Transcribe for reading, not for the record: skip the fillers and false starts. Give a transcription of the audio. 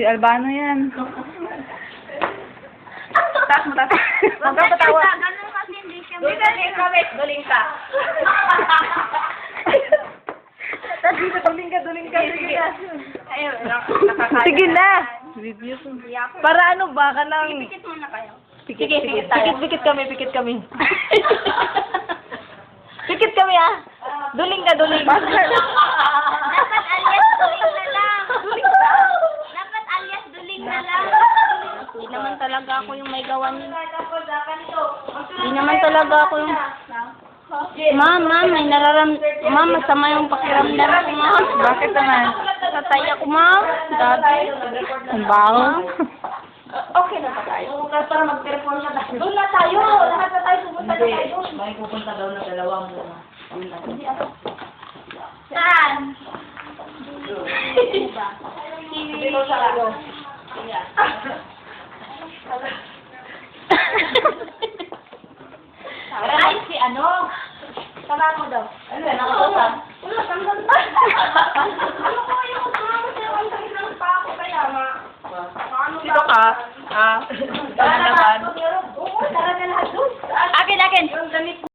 Si Albano yan. Taas mo, taas. Huwag ka patawa. Ganun kasi hindi siya. Duling ka, wait. Duling ka. Duling ka. Sige na. Ayun, nakakaya. Sige na. Video. Para ano ba ka lang? Pikit muna kayo. Sige tayo. Pikit kami. Pikit kami ah. Duling ka. Dapat alias duling na lang. Dapat alias duling na lang. Hindi naman talaga ako yung may gawa niyo. Hindi naman talaga ako yung... Ma'am, may Ma'am, masama yung pakiramdam ko, ma'am. Bakit naman? Natay ako, ma'am. Dati. Ang baho. Okay na pa tayo. Para mag-telephone siya tayo. Doon na tayo. Lahat na tayo. Pupunta na tayo. May pupunta daw na dalawa muna. Saan? Dito sa lalo. Ay, si ano? Tama mo daw. Ano yan? Nakatusan? Wala, tanggal na. Ano ko yung kasama sa'yo? Ang sakit ng pa ako kaya nga. Sino ka? Ah. Tara na lahat. Oo, tara na lahat doon. Akin. Yung damit